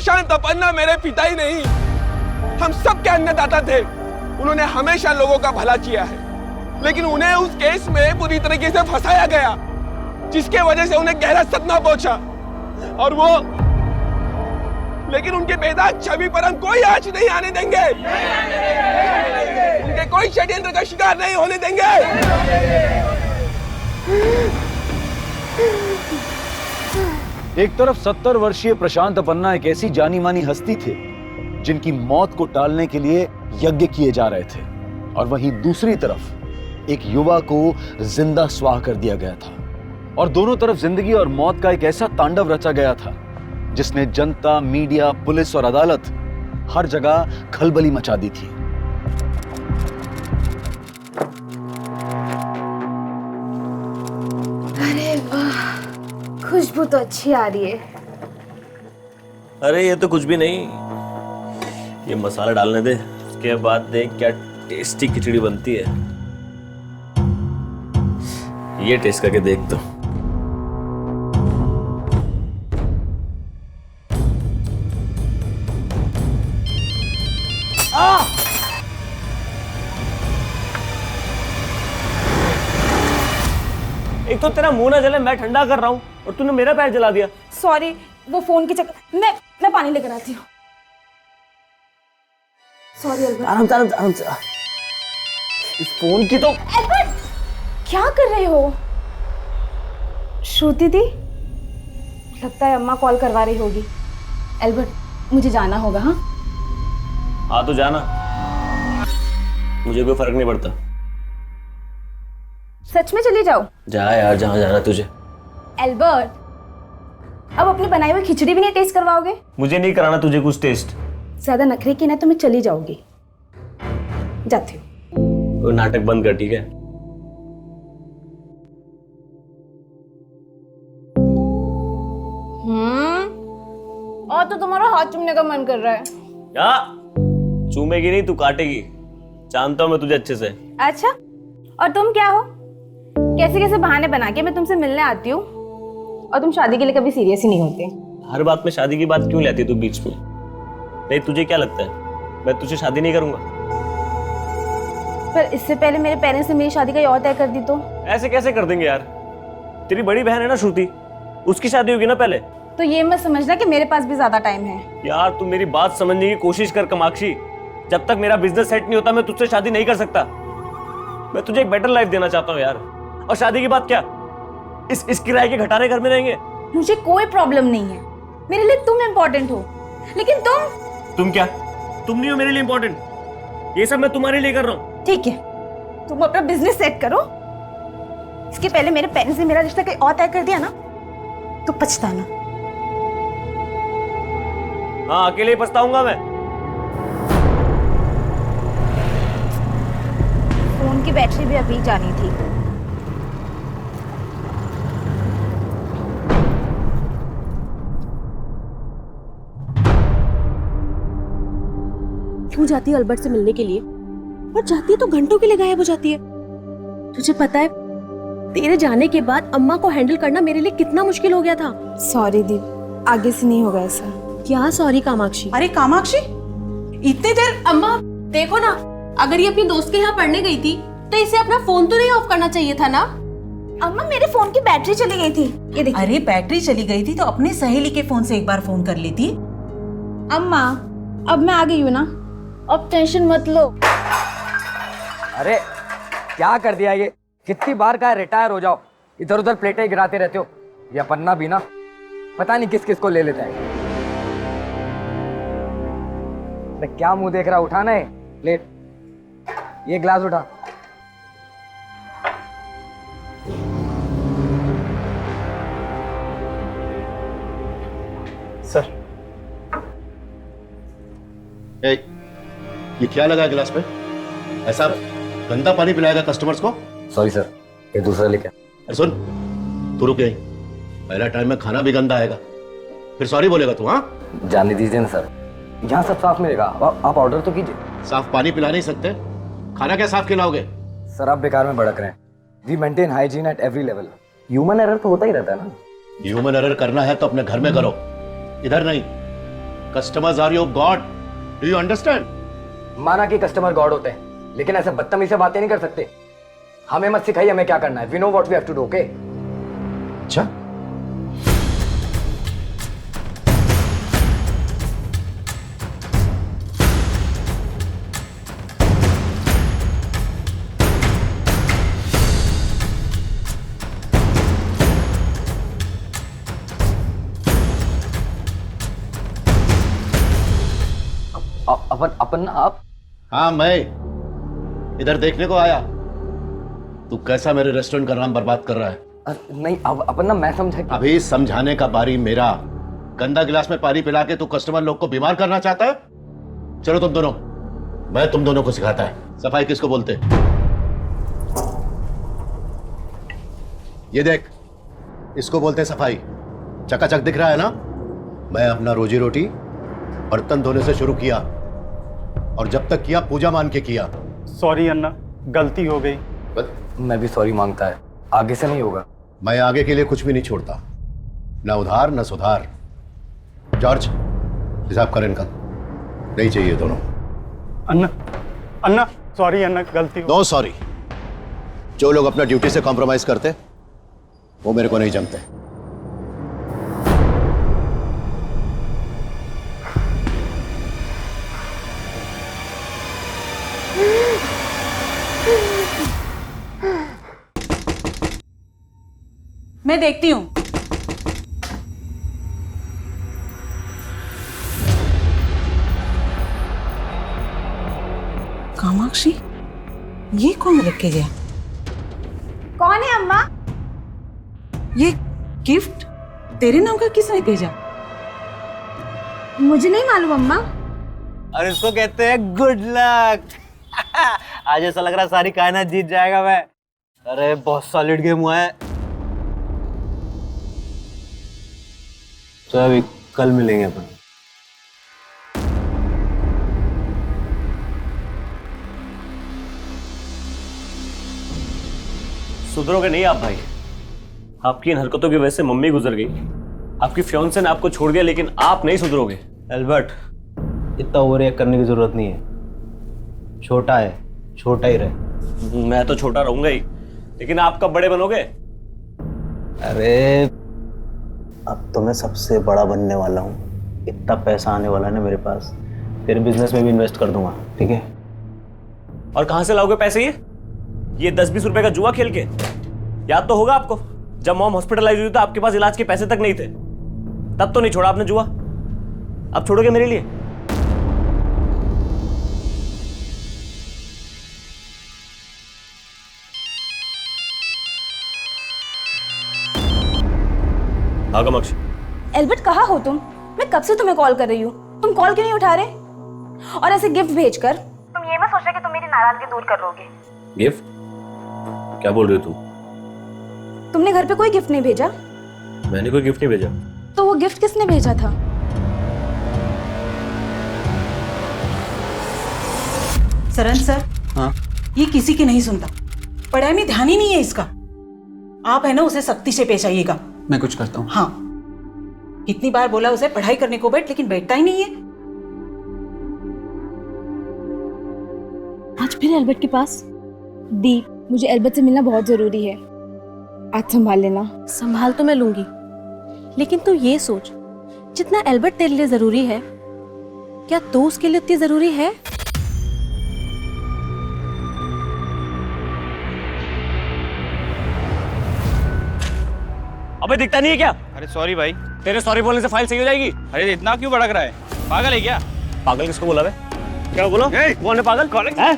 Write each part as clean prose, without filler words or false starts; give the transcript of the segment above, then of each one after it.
प्रशांत अपन्ना मेरे पिता ही नहीं, हम सब के अन्नदाता थे। उन्होंने हमेशा लोगों का भला किया है, लेकिन उन्हें उस केस में पूरी तरीके से फंसाया गया, जिसके वजह से उन्हें गहरा सदमा पहुंचा। और वो, लेकिन उनके बेदाग छवि पर हम कोई आंच नहीं आने देंगे। उनके कोई षड्यंत्र का शिकार नहीं होने देंगे। एक तरफ 70 वर्षीय प्रशांत अपन्ना एक ऐसी जानी मानी हस्ती थे जिनकी मौत को टालने के लिए यज्ञ किए जा रहे थे, और वहीं दूसरी तरफ एक युवा को जिंदा स्वाह कर दिया गया था। और दोनों तरफ जिंदगी और मौत का एक ऐसा तांडव रचा गया था जिसने जनता, मीडिया, पुलिस और अदालत हर जगह खलबली मचा दी थी। अरे वाह, खुशबू तो अच्छी आ रही है। अरे ये तो कुछ भी नहीं, ये मसाला डालने दे, उसके बाद देख क्या टेस्टी खिचड़ी बनती है। ये टेस्ट करके देख तो। एक तो तेरा मुंह ना जले, मैं ठंडा कर रहा हूँ और तूने मेरा पैर जला दिया। सॉरी, वो फोन के चक्कर। मैं पानी लेकर आती हूँ। Sorry Albert. आराम से, आराम से, आराम से। इस फोन की तो। अल्बर्ट, क्या कर रहे हो? श्रुति दी, लगता है अम्मा कॉल करवा रही होगी। अल्बर्ट, मुझे जाना होगा। हाँ हाँ तो जाना, मुझे कोई फर्क नहीं पड़ता। सच में चली जाओ? जा यार, जहाँ जाना तुझे। अल्बर्ट, अब अपनी बनाई हुई खिचड़ी भी नहीं टेस्ट करवाओगे? मुझे नहीं कराना तुझे कुछ टेस्ट। ज्यादा नखरे की ना तो मैं चली जाऊंगी। जाती हूँ। तो नाटक बंद कर, ठीक है? और तो तुम्हारा हाथ चूमने का मन कर रहा है। क्या? चूमेगी नहीं, तू काटेगी। जानता हूँ मैं तुझे अच्छे से। अच्छा, और तुम क्या हो? कैसे कैसे बहाने बना के मैं तुमसे मिलने आती हूँ, और तुम शादी के लिए कभी सीरियस ही नहीं होते। हर बात में शादी की बात क्यों लेती है तू बीच में? नहीं, तुझे क्या लगता है मैं तुझे शादी नहीं करूंगा? पर इससे पहले मेरे पेरेंट्स ने मेरी शादी का और तय कर दी तो? ऐसे कैसे कर देंगे यार? तेरी बड़ी बहन है ना श्रुति, उसकी शादी होगी ना पहले। तो ये मत समझना कि मेरे पास भी ज्यादा टाइम है। यार तू मेरी बात समझने की कोशिश कर कामाक्षी। जब तक मेरा बिजनेस सेट नहीं होता मैं तुझसे शादी नहीं कर सकता। मैं तुझे एक बेटर लाइफ देना चाहता हूँ यार। और शादी की बात क्या, इस किराए के घटारे घर में रहेंगे? मुझे कोई प्रॉब्लम नहीं है, मेरे लिए तुम इम्पोर्टेंट हो, लेकिन तुम क्या? तुम नहीं हो मेरे लिए इम्पोर्टेंट। ये सब मैं तुम्हारे लिए कर रहा हूँ। ठीक है, तुम अपना बिजनेस सेट करो। इसके पहले मेरे पेरेंट्स ने मेरा रिश्ता कहीं और तय कर दिया ना तो पछताना। हाँ, अकेले ही पछताऊंगा मैं। फोन की बैटरी भी अभी जानी थी। क्यों जाती है अल्बर्ट से मिलने के लिए? और जाती है तो घंटों के लिए गायब हो जाती है। तुझे पता है तेरे जाने के बाद अम्मा को हैंडल करना मेरे लिए कितना मुश्किल हो गया था। सॉरी दीप, आगे से नहीं होगा ऐसा। क्या सॉरी कामाक्षी? अरे कामाक्षी, इतने देर? अम्मा देखो ना, अगर ये अपनी दोस्त के यहाँ पढ़ने गई थी तो इसे अपना फोन तो नहीं ऑफ करना चाहिए था ना? अम्मा मेरे फोन की बैटरी चली गई थी, ये देखिए। अरे बैटरी चली गई थी तो अपने सहेली के फोन से एक बार फोन कर लेती। अम्मा अब मैं आ गई हूँ ना, अब टेंशन मत लो। अरे क्या कर दिया ये? कितनी बार कहा रिटायर हो जाओ, इधर उधर प्लेटें गिराते रहते हो। ये पन्ना भी ना पता नहीं किस किस को ले लेता है। क्या मुंह देख रहा, उठाना है, ले ये ग्लास उठा। सर ये क्या लगा गिलास पे? ऐसा गंदा पानी पिलाएगा कस्टमर्स को? सॉरी सर, ये दूसरा लेके। अरे सुन, तू रुक यहीं। पहला टाइम में खाना भी गंदा आएगा, फिर सॉरी बोलेगा तू? हाँ जाने दीजिए ना सर, यहाँ सब साफ मिलेगा। आप ऑर्डर तो कीजिए। साफ पानी पिला नहीं सकते, खाना क्या साफ खिलाओगे? सर आप बेकार में भड़क रहे हैं। We maintain hygiene at every level. Human error तो होता ही रहता है ना। ह्यूमन एरर करना है तो अपने घर में करो, इधर नहीं। Customers are your god, do you understand? माना कि कस्टमर गॉड होते हैं, लेकिन ऐसे बदतमीजी से बातें नहीं कर सकते। हमें मत सिखाइए हमें क्या करना है। We know what we have to do, okay? अच्छा, अपन आप? हाँ मैं इधर देखने को आया। तू कैसा मेरे रेस्टोरेंट का नाम बर्बाद कर रहा है? नहीं अपन ना, मैं समझा कि... अभी समझाने का बारी मेरा। गंदा गिलास में पानी पिला के तू कस्टमर लोग को बीमार करना चाहता है? चलो तुम दोनों, मैं तुम दोनों को सिखाता है सफाई किसको बोलते। ये देख, इसको बोलते हैं सफाई। चकाचक दिख रहा है ना? मैं अपना रोजी रोटी बर्तन धोने से शुरू किया, और जब तक किया पूजा मान के किया। सॉरी अन्ना, गलती हो गई। मैं भी सॉरी मांगता है, आगे से नहीं होगा। मैं आगे के लिए कुछ भी नहीं छोड़ता, ना उधार ना सुधार। जॉर्ज, हिसाब कर इनका। नहीं चाहिए दोनों। अन्ना, अन्ना सॉरी अन्ना, गलती हो। No sorry. जो लोग अपना ड्यूटी से कॉम्प्रोमाइज करते वो मेरे को नहीं जमते। मैं देखती हूँ। कामाक्षी, ये कौन रख के गया? कौन है अम्मा? ये गिफ्ट तेरे नाम का किसने भेजा? मुझे नहीं मालूम अम्मा। और इसको कहते हैं गुड लक। आज ऐसा लग रहा है सारी कायनात जीत जाएगा मैं। अरे बहुत सॉलिड गेम हुआ है। तो अभी कल मिलेंगे अपन। सुधरोगे नहीं आप भाई। आपकी इन हरकतों की वजह से मम्मी गुजर गई, आपकी फियांसे ने आपको छोड़ दिया, लेकिन आप नहीं सुधरोगे। एल्बर्ट, इतना ओवर रिएक्ट करने की जरूरत नहीं है। छोटा है, छोटा ही रहे। मैं तो छोटा रहूंगा ही, लेकिन आप कब बड़े बनोगे? अरे अब तो मैं सबसे बड़ा बनने वाला हूँ। इतना पैसा आने वाला है ना मेरे पास, तेरे बिजनेस में भी इन्वेस्ट कर दूंगा, ठीक है? और कहां से लाओगे पैसे? ये 10-20 रुपए का जुआ खेल के? याद तो होगा आपको, जब मॉम हॉस्पिटलाइज हुई तो आपके पास इलाज के पैसे तक नहीं थे, तब तो नहीं छोड़ा आपने जुआ। अब छोड़ोगे मेरे लिए? हाँ कामाक्षी। एल्बर्ट कहाँ हो तुम? मैं कब से तुम्हें कॉल कर रही हूँ, तुम कॉल क्यों नहीं उठा रहे? और ऐसे गिफ्ट भेजकर तुम ये मत सोच रहे कि तुम मेरी नाराजगी दूर कर लोगे। गिफ्ट? क्या बोल रही हो तुम? तुमने घर पे कोई गिफ्ट नहीं भेजा? मैंने कोई गिफ्ट नहीं भेजा। तो वो गिफ्ट किसने भेजा था? सरन सर, हाँ? ये किसी की नहीं सुनता, पढ़ाई में ध्यान ही नहीं है इसका। आप है ना, उसे सख्ती से पेश आइएगा। मैं कुछ करता हूँ। हाँ, कितनी बार बोला उसे पढ़ाई करने को बैठ, लेकिन बैठता ही नहीं है। आज फिर एल्बर्ट के पास? दी, मुझे एल्बर्ट से मिलना बहुत जरूरी है, आज संभाल लेना। संभाल तो मैं लूंगी, लेकिन तू ये सोच, जितना एल्बर्ट तेरे लिए जरूरी है, क्या तू उसके लिए उतनी जरूरी है? अबे दिखता नहीं है क्या? अरे सॉरी भाई। तेरे सॉरी बोलने से फाइल सही हो जाएगी? अरे इतना क्यों भड़क रहा है? पागल है क्या? पागल किसको बोला बे? क्या बोला? कौन है पागल? हैं?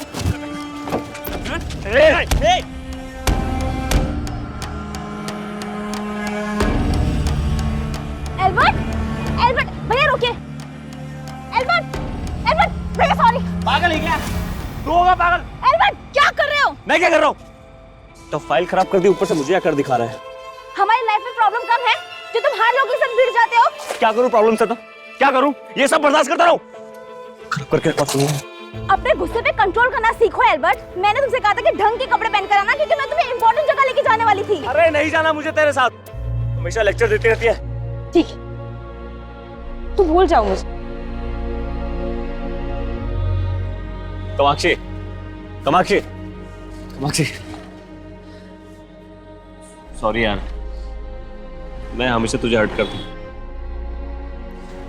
एल्बर्ट, एल्बर्ट भैया रुकिए। एल्बर्ट, एल्बर्ट भैया सॉरी। पागल है क्या? तू होगा पागल? एल्बर्ट क्या कर रहे हो? मैं क्या कर रहा हूँ? तो फाइल खराब कर दी, ऊपर से मुझे आकर दिखा रहा है। हमारी लाइफ में प्रॉब्लम कब है जो तुम हर लोगों के साथ भिड़ जाते हो? क्या करूं प्रॉब्लम से? तो क्या करूं? ये सब बर्दाश्त करता रहूं? खराब करके रखा सुनो। अपने गुस्से पे कंट्रोल करना सीखो एल्बर्ट। मैंने तुमसे कहा था कि ढंग के कपड़े पहन कर आना, क्योंकि मैं तुम्हें इंपॉर्टेंट जगह लेके जाने वाली थी। अरे नहीं जाना मुझे तेरे साथ, हमेशा लेक्चर देती रहती है। ठीक है, तू भूल जाओ मुझे। कामाक्षी, कामाक्षी, कामाक्षी, सॉरी यार, मैं हमेशा तुझे हर्ट करता हूँ।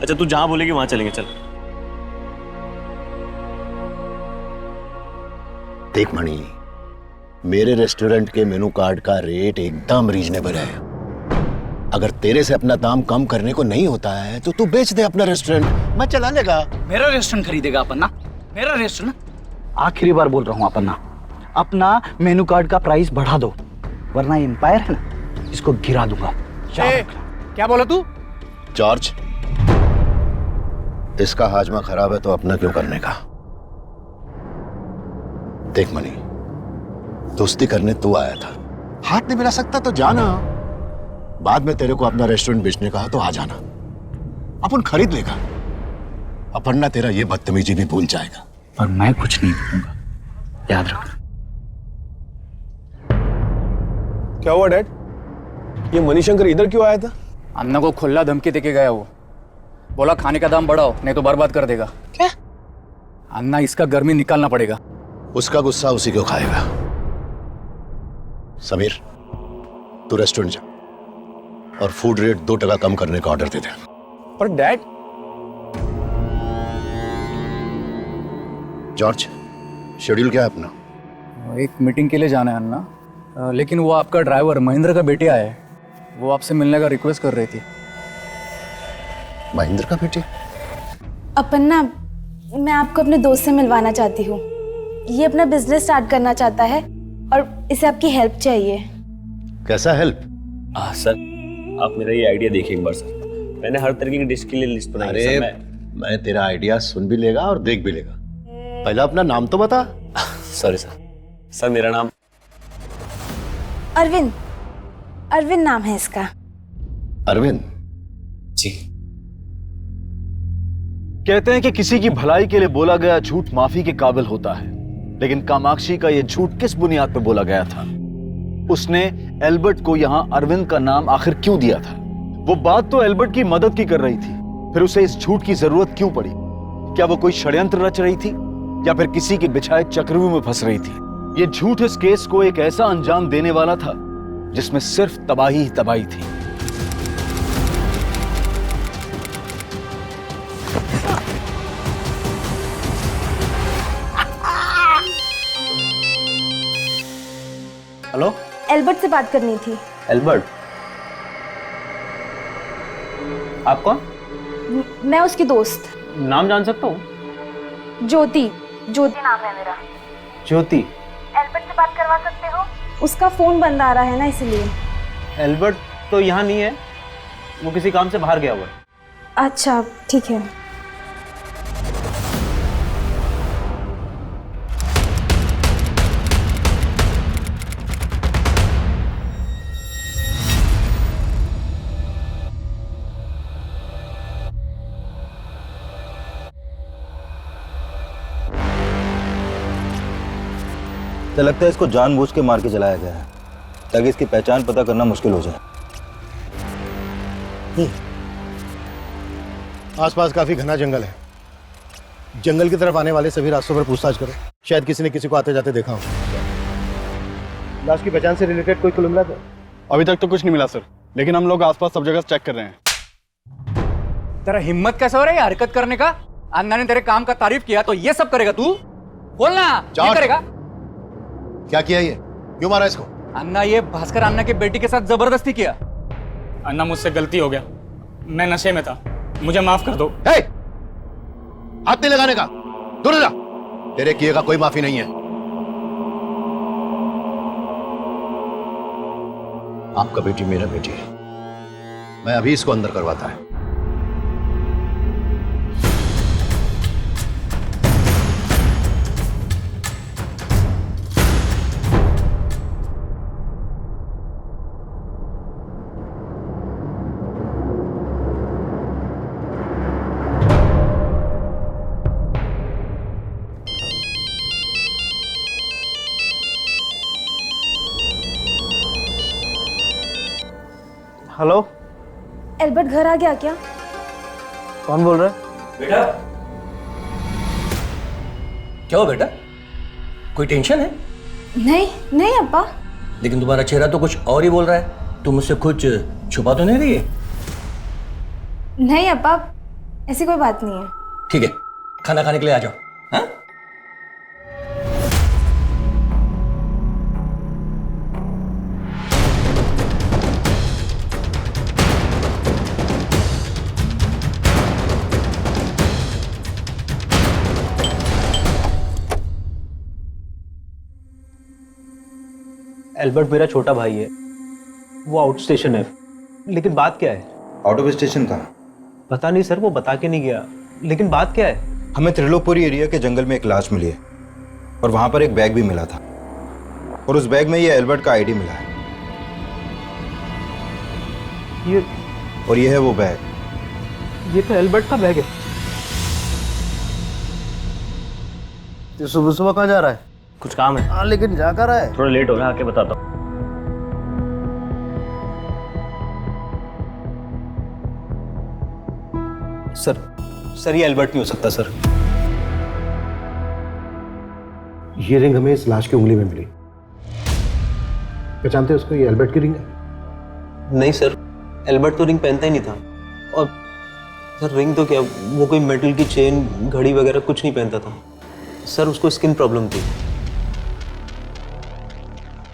अच्छा तू जहां बोलेगी वहां चलेंगे, चल। देख मणि, मेरे रेस्टोरेंट के मेनू कार्ड का रेट एकदम रीजनेबल है। अगर तेरे से अपना दाम कम करने को नहीं होता है तो तू बेच दे अपना रेस्टोरेंट, मैं चला लेगा। मेरा रेस्टोरेंट खरीदेगा अपना? मेरा रेस्टोरेंट? आखिरी बार बोल रहा हूँ अपना, अपना मेनू कार्ड का प्राइस बढ़ा दो, वरना एम्पायर है ना, इसको गिरा दूंगा। क्या बोला तू? जॉर्ज, इसका हाजमा खराब है तो अपना क्यों करने का? देख मणि, दोस्ती करने तू आया था, हाथ नहीं मिला सकता तो जाना। बाद में तेरे को अपना रेस्टोरेंट बेचने का तो आ जाना, अपन खरीद लेगा। अपन ना तेरा ये बदतमीजी भी भूल जाएगा। पर मैं कुछ नहीं करूंगा, याद रखना। क्या हुआ डैड? ये मणिशंकर इधर क्यों आया था? अन्ना को खुला धमकी देके गया वो, बोला खाने का दाम बढ़ाओ नहीं तो बर्बाद कर देगा। क्या? अन्ना, इसका गर्मी निकालना पड़ेगा। उसका गुस्सा उसी को खाएगा। समीर, तू रेस्टोरेंट जा और फूड रेट 2% कम करने का ऑर्डर दे दे। पर डैड, जॉर्ज, शेड्यूल क्या है अपना? एक मीटिंग के लिए जाना है अन्ना, लेकिन वो आपका ड्राइवर महेंद्र का बेटे आया है, वो आपसे मिलने का रिक्वेस्ट कर रही थी। महेंद्र का बेटे? अपन्ना, मैं आपको अपने दोस्त से मिलवाना चाहती हूँ। ये अपना बिजनेस स्टार्ट करना चाहता है और इसे आपकी हेल्प चाहिए। कैसा हेल्प? सर, आप मेरा ये आइडिया देखिए एक बार सर। मैंने हर तरीके की डिश के लिए लिस्ट बनाई है सर। मैं तेरा आइडिया सुन भी लेगा और देख भी लेगा। पहले अपना नाम तो बता। Sorry sir. सर मेरा नाम अरविंद, अरविंद नाम है इसका। अरविंद जी। कहते हैं कि किसी की भलाई के लिए बोला गया झूठ माफी के काबिल होता है, लेकिन कामाक्षी का यह झूठ किस बुनियाद पर बोला गया था? उसने एल्बर्ट को यहां अरविंद का नाम आखिर क्यों दिया था? वो बात तो एल्बर्ट की मदद की कर रही थी, फिर उसे इस झूठ की जरूरत क्यों पड़ी? क्या वो कोई षड्यंत्र रच रही थी या फिर किसी के बिछाए चक्रव्यूह में फंस रही थी? ये झूठ इस केस को एक ऐसा अंजाम देने वाला था जिसमें सिर्फ तबाही ही तबाही थी। हेलो, एल्बर्ट से बात करनी थी। एल्बर्ट? आप कौन? मैं उसकी दोस्त। नाम जान सकता हूँ? ज्योति, ज्योति नाम है मेरा। ज्योति? एल्बर्ट से बात करवा सकते हो? उसका फोन बंद आ रहा है ना, इसलिए। एल्बर्ट तो यहाँ नहीं है, वो किसी काम से बाहर गया हुआ है। अच्छा ठीक है। तो लगता है इसको जानबूझ के मार के जलाया गया है ताकि इसकी पहचान पता करना मुश्किल हो जाए। आसपास काफी घना जंगल है। जंगल की तरफ आने वाले सभी रास्तों पर पूछताछ करो, शायद किसी ने किसी को आते जाते देखा हो। लाश की पहचान से रिलेटेड कोई क्लू मिला था? अभी तक तो कुछ नहीं मिला सर, लेकिन हम लोग आसपास सब जगह चेक कर रहे हैं। तेरा हिम्मत कैसे हो रहा है हरकत करने का? अन्ना ने तेरे काम का तारीफ किया तो ये सब करेगा तू? बोलना, ये करेगा? क्या किया ये? क्यों मारा इसको? अन्ना, ये भास्कर अन्ना के बेटी के साथ जबरदस्ती किया। अन्ना, मुझसे गलती हो गया, मैं नशे में था, मुझे माफ कर दो। हाथ नहीं लगाने का, दूर जा। तेरे किए का कोई माफी नहीं है। आपका बेटी मेरा बेटी है, मैं अभी इसको अंदर करवाता है। हेलो, एल्बर्ट घर आ गया क्या? कौन बोल रहा है? बेटा, क्या हो बेटा, कोई टेंशन है? नहीं नहीं अब्बा। लेकिन तुम्हारा चेहरा तो कुछ और ही बोल रहा है। तुम मुझसे कुछ छुपा तो नहीं रही है? नहीं अब्बा, ऐसी कोई बात नहीं है। ठीक है, खाना खाने के लिए आ जाओ। हाँ? एल्बर्ट मेरा छोटा भाई है, वो आउट स्टेशन है। लेकिन बात क्या है? आउट ऑफ स्टेशन कहाँ? पता नहीं सर, वो बता के नहीं गया। लेकिन बात क्या है? हमें त्रिलोकपुरी एरिया के जंगल में एक लाश मिली है और वहां पर एक बैग भी मिला था और उस बैग में ये एल्बर्ट का आईडी मिला है। ये है वो बैग। ये तो एल्बर्ट का बैग है। तो सुबह सुबह कहाँ जा रहा है? कुछ काम है। हाँ लेकिन जा कर रहा है? थोड़ा लेट हो रहा है, आके बताता हूँ। सर ये एल्बर्ट नहीं हो सकता सर। ये रिंग हमें इस लाश की उंगली में मिली। पहचानते हो उसको? ये एल्बर्ट की रिंग है। नहीं सर, एल्बर्ट तो रिंग पहनता ही नहीं था। और सर रिंग तो क्या, वो कोई मेटल की चेन घड़ी वगैरह कुछ नहीं पहनता था सर। उसको स्किन प्रॉब्लम थी।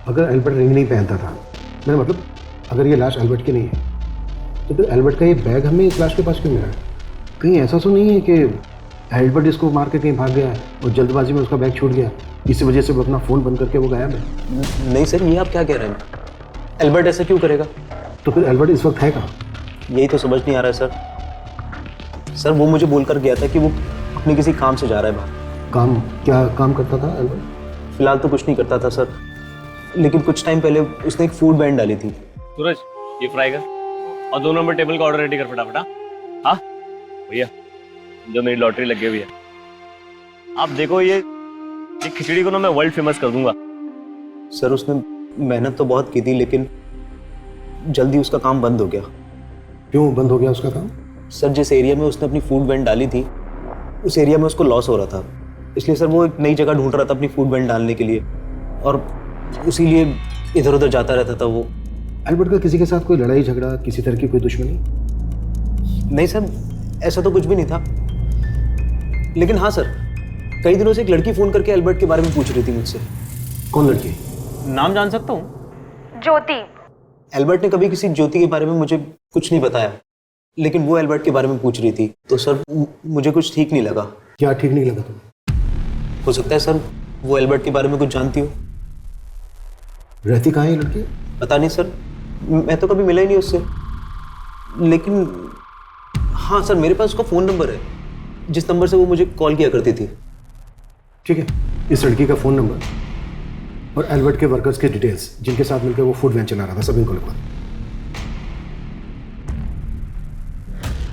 अगर एल्बर्ट रिंग नहीं पहनता था, मेरा मतलब अगर ये लाश एल्बर्ट की नहीं है, तो फिर एल्बर्ट का ये बैग हमें इस लाश के पास क्यों मिला? कहीं ऐसा तो नहीं है कि एल्बर्ट इसको मार के कहीं भाग गया है और जल्दबाजी में उसका बैग छूट गया, इसी वजह से वो अपना फ़ोन बंद करके वो गायब है? नहीं सर, ये आप क्या कह रहे हैं? एल्बर्ट ऐसा क्यों करेगा? तो फिर एल्बर्ट इस वक्त है कहाँ? यही तो समझ नहीं आ रहा है सर। वो मुझे बोलकर गया था कि वो अपने किसी काम से जा रहा है बाहर। काम? क्या काम करता था एल्बर्ट? फिलहाल तो कुछ नहीं करता था सर, लेकिन कुछ टाइम पहले उसने एक फूड बैंड डाली थी। सूरज, ये फ्राई कर और 2 नंबर टेबल का ऑर्डर रेडी कर फटाफट। हाँ भैया, जो मेरी लॉटरी लगी हुई है, आप देखो ये खिचड़ी को ना मैं वर्ल्ड फेमस कर दूंगा। सर उसने मेहनत तो बहुत की थी, लेकिन जल्दी उसका काम बंद हो गया। क्यों बंद हो गया उसका काम? सर जिस एरिया में उसने अपनी फूड वैन डाली थी, उस एरिया में उसको लॉस हो रहा था, इसलिए सर वो एक नई जगह ढूंढ रहा था अपनी फूड वैन डालने के लिए, और इसीलिए इधर उधर जाता रहता था वो। एल्बर्ट का किसी के साथ कोई लड़ाई झगड़ा, किसी तरह की कोई दुश्मनी? नहीं सर, ऐसा तो कुछ भी नहीं था। लेकिन हाँ सर, कई दिनों से एक लड़की फोन करके एल्बर्ट के बारे में पूछ रही थी मुझसे। कौन लड़की? नाम जान सकता हूँ? ज्योति। एल्बर्ट ने कभी किसी ज्योति के बारे में मुझे कुछ नहीं बताया, लेकिन वो एल्बर्ट के बारे में पूछ रही थी, तो सर मुझे कुछ ठीक नहीं लगा। क्या ठीक नहीं लगा तुम्हें? हो सकता है सर वो एल्बर्ट के बारे में कुछ जानती हो। रहती कहाँ है ये लड़की? पता नहीं सर, मैं तो कभी मिला ही नहीं उससे। लेकिन हाँ सर, मेरे पास उसका फ़ोन नंबर है, जिस नंबर से वो मुझे कॉल किया करती थी। ठीक है, इस लड़की का फ़ोन नंबर और एल्बर्ट के वर्कर्स के डिटेल्स, जिनके साथ मिलकर वो फूड वैन चला रहा था, सब इनको लिखवा।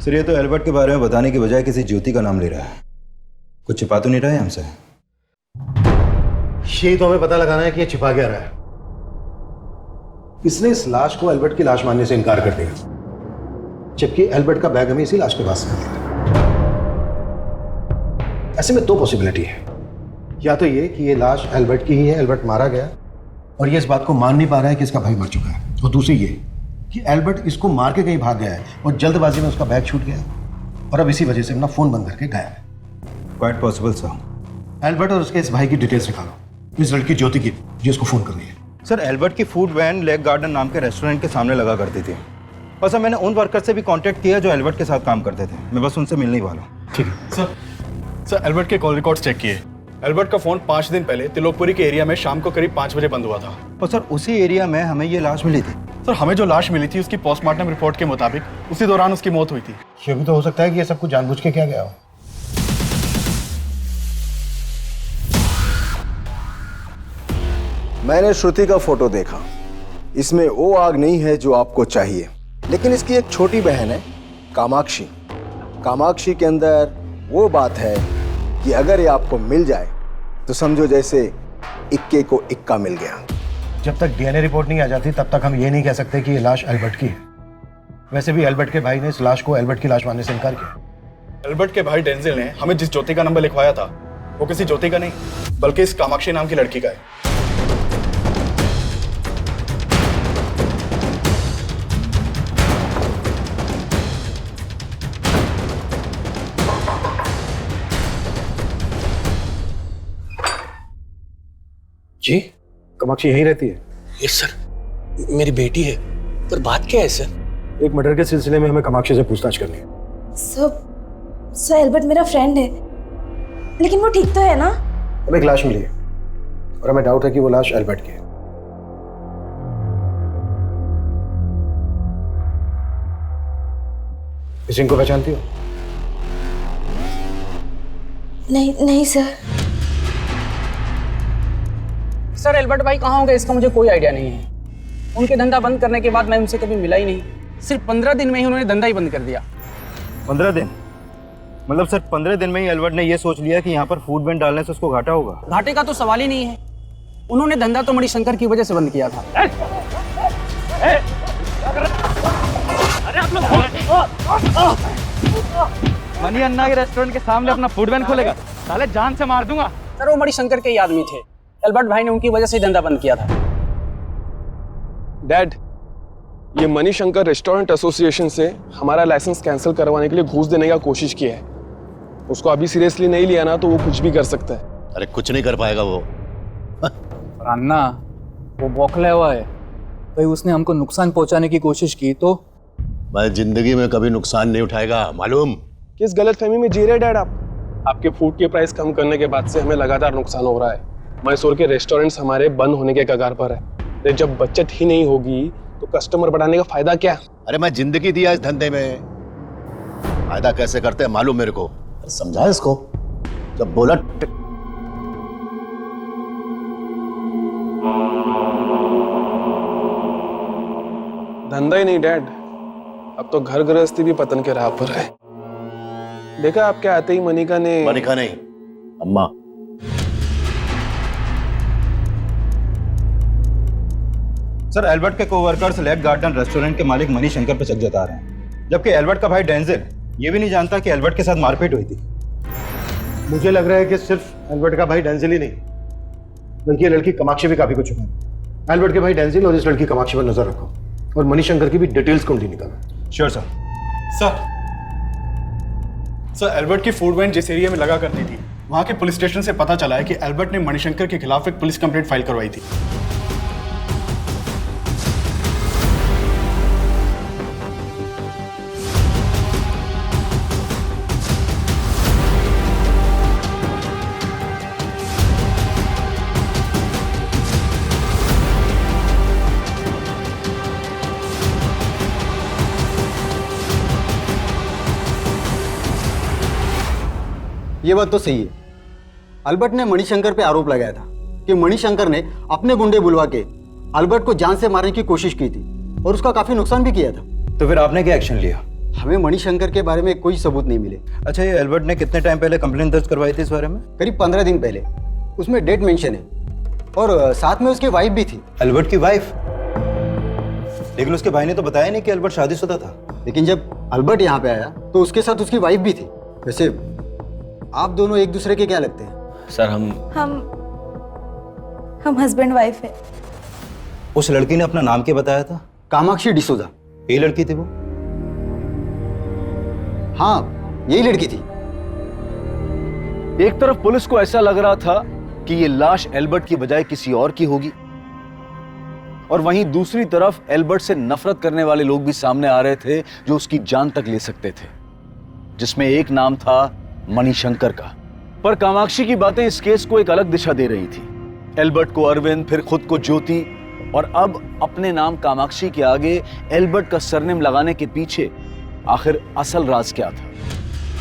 सर ये तो एल्बर्ट के बारे में बताने की बजाय किसी ज्योति का नाम ले रहा है। कुछ छिपा तो नहीं रहा है हमसे? यही तो हमें पता लगाना है कि ये छिपा क्या रहा है। इसने इस लाश को एल्बर्ट की लाश मानने से इनकार कर दिया, जबकि एल्बर्ट का बैग हमें इसी लाश के पास मिला। ऐसे में दो पॉसिबिलिटी है, या तो ये कि ये लाश एल्बर्ट की ही है, एल्बर्ट मारा गया और ये इस बात को मान नहीं पा रहा है कि इसका भाई मर चुका है, और दूसरी ये कि एल्बर्ट इसको मार के कहीं भाग गया है और जल्दबाजी में उसका बैग छूट गया और अब इसी वजह से अपना फोन बंद करके गायब है। Quite possible sir. एल्बर्ट और उसके इस भाई की डिटेल्स निकालो, इस लड़की ज्योति की, जिसको फोन करनी है। सर एल्बर्ट की फूड वैन लेक गार्डन नाम के रेस्टोरेंट के सामने लगा करती थी, और सर मैंने उन वर्कर से भी कांटेक्ट किया जो एल्बर्ट के साथ काम करते थे। मैं बस उनसे मिलने ही वाला हूँ। ठीक है सर एल्बर्ट के कॉल रिकॉर्ड्स चेक किए। एल्बर्ट का फोन 5 दिन पहले त्रिलोकपुरी के एरिया में शाम को करीब 5 बजे बंद हुआ था। और सर उसी एरिया में हमें ये लाश मिली थी। सर हमें जो लाश मिली थी उसकी पोस्टमार्टम रिपोर्ट के मुताबिक उसी दौरान उसकी मौत हुई थी। ये भी तो हो सकता है कि ये सब कुछ जानबूझ के किया गया हो। मैंने श्रुति का फोटो देखा, इसमें वो आग नहीं है जो आपको चाहिए, लेकिन इसकी एक छोटी बहन है कामाक्षी। कामाक्षी के अंदर वो बात है कि अगर ये आपको मिल जाए तो समझो जैसे इक्के को इक्का मिल गया। जब तक डीएनए रिपोर्ट नहीं आ जाती तब तक हम ये नहीं कह सकते कि ये लाश एल्बर्ट की है। वैसे भी एल्बर्ट के भाई ने इस लाश को एल्बर्ट की लाश मानने से इनकार किया। एल्बर्ट के भाई डेंजिल ने हमें जिस ज्योति का नंबर लिखवाया था वो किसी ज्योति का नहीं बल्कि इस कामाक्षी नाम की लड़की का है। जी कामाक्षी यहीं रहती है? यस सर, मेरी बेटी है। पर बात क्या है सर? एक मर्डर के सिलसिले में हमें कामाक्षी से पूछताछ करनी है। सर एल्बर्ट मेरा फ्रेंड है, लेकिन वो ठीक तो है ना? हमें एक लाश मिली है और हमें डाउट है कि वो लाश एल्बर्ट की है। किसी को पहचानती हो? नहीं सर। सर एल्बर्ट भाई कहाँ होंगे इसका मुझे कोई आइडिया नहीं है। उनके धंधा बंद करने के बाद मैं उनसे कभी मिला ही नहीं। सिर्फ 15 दिन में ही उन्होंने धंधा ही बंद कर दिया। 15 दिन? मतलब सर 15 दिन में ही एल्बर्ट ने ये सोच लिया कि यहाँ पर फूड बैंड डालने से उसको घाटा होगा? घाटे का तो सवाल ही नहीं है। उन्होंने धंधा तो मणिशंकर की वजह से बंद किया था। मनी अन्ना के रेस्टोरेंट के सामने अपना फूड वैन खोलेगा? साले जान से मार दूंगा। सर वो मणिशंकर के ही आदमी थे। एल्बर्ट भाई ने उनकी वजह से धंधा बंद किया था। डैड, ये मणिशंकर रेस्टोरेंट एसोसिएशन से हमारा लाइसेंस कैंसिल करवाने के लिए घूस देने का कोशिश किया है। उसको अभी सीरियसली नहीं लिया ना तो वो कुछ भी कर सकता है। अरे कुछ नहीं कर पाएगा वो। अन्ना वो बौखला हुआ है, भाई उसने हमको नुकसान पहुंचाने की कोशिश की तो? मैं जिंदगी में कभी नुकसान नहीं उठाएगा, मालूम? किस गलतफहमी में जी रहे डैड आप? आपके फूड के प्राइस कम करने के बाद से हमें लगातार नुकसान हो रहा है। मैसूर के रेस्टोरेंट्स हमारे बंद होने के कगार पर है। जब बचत ही नहीं होगी तो कस्टमर बढ़ाने का फायदा क्या? अरे मैं जिंदगी दिया इस धंधे में, फायदा कैसे करते हैं मालूम मेरे को। समझा इसको? जब बोला धंधा ही नहीं डैड, अब तो घर गृहस्थी भी पतन के राह पर है। देखा आपके आते ही मनिका नहीं, अम्मा। सर एल्बर्ट के कोवर्कर्स लेक गार्डन रेस्टोरेंट के मालिक मणिशंकर पर शक जता रहे हैं, जबकि एल्बर्ट का भाई डेंजिल ये भी नहीं जानता कि एल्बर्ट के साथ मारपीट हुई थी। मुझे लग रहा है कि सिर्फ एल्बर्ट का भाई डेंजिल ही नहीं बल्कि ये लड़की कामाक्षी भी काफी कुछ है। एल्बर्ट के भाई डेंजिल और इस लड़की कामाक्षी पर नजर रखो और मणिशंकर की भी डिटेल्स ढूंढी निकालो। Sure sir. सर एल्बर्ट की फूड वैन जिस एरिया में लगा करती थी वहां के पुलिस स्टेशन से पता चला है कि एल्बर्ट ने मणिशंकर के खिलाफ एक पुलिस कंप्लेंट फाइल करवाई थी। ये बात तो सही है। अल्बर्ट ने मणिशंकर पे आरोप लगाया था कि मणिशंकर ने अपने गुंडे बुलवा के अल्बर्ट को जान से मारने की कोशिश की थी और उसका काफी नुकसान भी किया था। तो फिर आपने क्या एक्शन लिया? हमें मणिशंकर के बारे में कोई सबूत नहीं मिले। अच्छा, ये एल्बर्ट ने कितने टाइम पहले कंप्लेंट दर्ज करवाई थी इस बारे में? करीब 15 दिन पहले। उसमें डेट मेंशन है और साथ में उसकी वाइफ भी थी। एल्बर्ट की वाइफ? लेकिन उसके भाई ने तो बताया नहीं कि एल्बर्ट शादीशुदा था। लेकिन जब अल्बर्ट यहाँ पे आया तो उसके साथ उसकी वाइफ भी थी। वैसे आप दोनों एक दूसरे के क्या लगते हैं? सर हम हस्बैंड वाइफ है। उस लड़की ने अपना नाम क्या बताया था? कामाक्षी डिसूजा। यही लड़की थी वो? हाँ, यही लड़की थी। एक तरफ पुलिस को ऐसा लग रहा था कि ये लाश एल्बर्ट की बजाय किसी और की होगी, और वहीं दूसरी तरफ एल्बर्ट से नफरत करने वाले लोग भी सामने आ रहे थे जो उसकी जान तक ले सकते थे, जिसमें एक नाम था मणिशंकर का। पर कामाक्षी की बातें इस केस को एक अलग दिशा दे रही थी। एल्बर्ट को अरविंद, फिर खुद को ज्योति, और अब अपने नाम कामाक्षी के आगे एल्बर्ट का सरनेम लगाने के पीछे आखिर असल राज क्या था?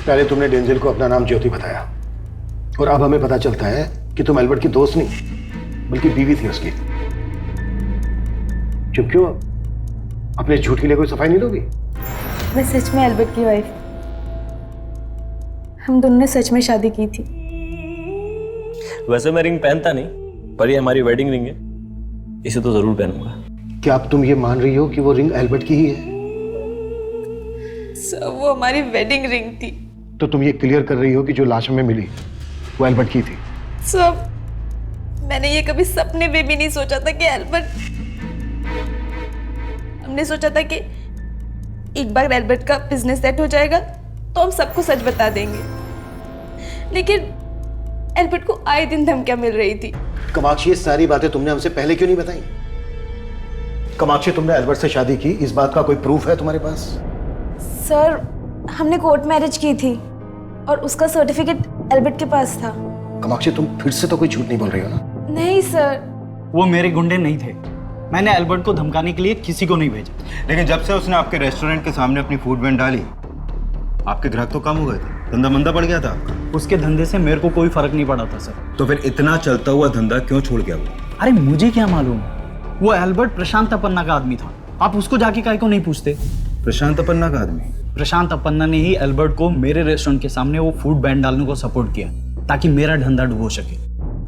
पहले तुमने डेंजिल को अपना नाम ज्योति बताया और अब हमें पता चलता है कि तुम एल्बर्ट की दोस्त नहीं बल्कि बीवी थी उसकी। चुप क्यों? अपने झूठ के लिए कोई सफाई नहीं दोगी? मैं सच में एल्बर्ट की वाइफ। हम दोनों ने सच में शादी की थी। वैसे मैं रिंग पहनता नहीं, पर ये हमारी वेडिंग रिंग है, इसे तो जरूर पहनूंगा। क्या अब तुम ये मान रही हो कि वो रिंग एल्बर्ट की ही है? सर, वो हमारी वेडिंग रिंग थी। तो तुम ये क्लियर कर रही हो कि जो लाश हमें मिली वो एल्बर्ट की थी। सब मैंने ये कभी सपने में भी नहीं सोचा था कि एल्बर्ट, हमने सोचा था कि एक बार एल्बर्ट का बिजनेस सेट हो जाएगा तो हम सबको सच बता देंगे, लेकिन एल्बर्ट को आए दिन धमकियां मिल रही थी। कामाक्षी, ये सारी बातें तुमने हमसे पहले क्यों नहीं बताई? कामाक्षी, तुमने एल्बर्ट से शादी की, इस बात का कोई प्रूफ है तुम्हारे पास? सर, हमने कोर्ट मैरिज की थी और उसका सर्टिफिकेट एल्बर्ट के पास था। कामाक्षी, तुम फिर से तो कोई झूठ नहीं बोल रही हो ना? नहीं सर। वो मेरे गुंडे नहीं थे, मैंने एल्बर्ट को धमकाने के लिए किसी को नहीं भेजा। लेकिन जब से उसने आपके रेस्टोरेंट के सामने अपनी फूड वैन डाली, आपके ग्राहक तो कम हो गए थे, धंधा मंदा पड़ गया था। उसके धंधे से मेरे को कोई फर्क नहीं पड़ा था सर। तो फिर इतना चलता हुआ धंधा क्यों छोड़ गया वो? अरे मुझे क्या मालूम, वो एल्बर्ट प्रशांत अपन्ना का आदमी था। आप उसको जाके काहे को नहीं पूछते? प्रशांत अपन्ना का आदमी? प्रशांत अपन्ना ने ही एल्बर्ट को मेरे रेस्टोरेंट के सामने वो फूड बैन डालने को सपोर्ट किया ताकि मेरा धंधा डूबो सके।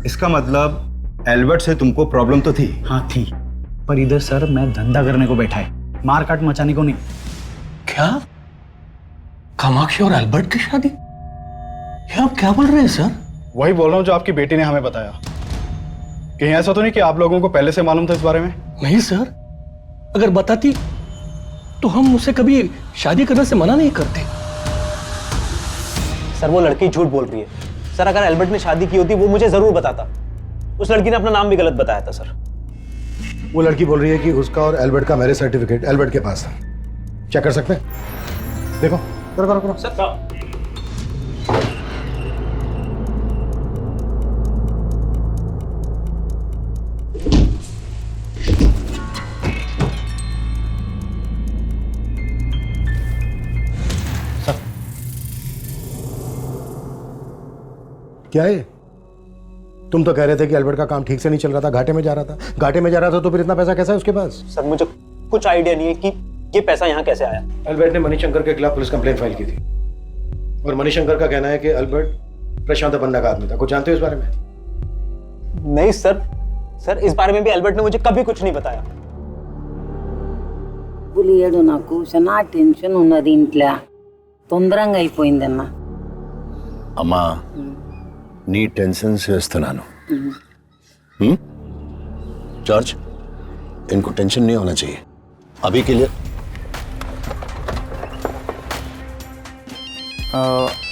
इसका मतलब एल्बर्ट से तुमको प्रॉब्लम तो थी? हाँ थी, पर इधर सर मैं धंधा करने को बैठा है, मार काट मचाने को नहीं। क्या कामाक्षी और एल्बर्ट की शादी? ये आप क्या बोल रहे हैं सर? वही बोल रहा हूँ जो आपकी बेटी ने हमें बताया। कहीं ऐसा तो नहीं कि आप लोगों को पहले से मालूम था इस बारे में? नहीं सर, अगर बताती तो हम उसे कभी शादी करने से मना नहीं करते। सर वो लड़की झूठ बोल रही है। सर अगर एल्बर्ट ने शादी की होती वो मुझे जरूर बताता। उस लड़की ने अपना नाम भी गलत बताया था सर। वो लड़की बोल रही है कि उसका और एल्बर्ट का मैरिज सर्टिफिकेट एल्बर्ट के पास था। चेक कर सकते हैं? देखो, करो करो करो। सर क्या है? तुम तो कह रहे थे कि एल्बर्ट का काम ठीक से नहीं चल रहा था, घाटे में जा रहा था। घाटे में जा रहा था तो फिर इतना पैसा कैसा है उसके पास? सर मुझे कुछ आइडिया नहीं है कि ये पैसा यहाँ कैसे आया। एल्बर्ट ने मणिशंकर के खिलाफ पुलिस कंप्लेंट फाइल की थी और मणिशंकर का कहना है कि एल्बर्ट प्रशांत अपन्ना का आदमी था। कुछ जानते हो इस बारे में? नहीं सर, सर इस बारे में भी एल्बर्ट ने मुझे कभी कुछ नहीं बताया। పులియడు నాకు చాలా టెన్షన్ ఉన్నది ఇంట్లో తొందరగా అయిపోయిందన్నా అమ్మా నీ టెన్షన్ చేస్తున్నాను जॉर्ज इनको टेंशन नहीं होना चाहिए अभी के लिए।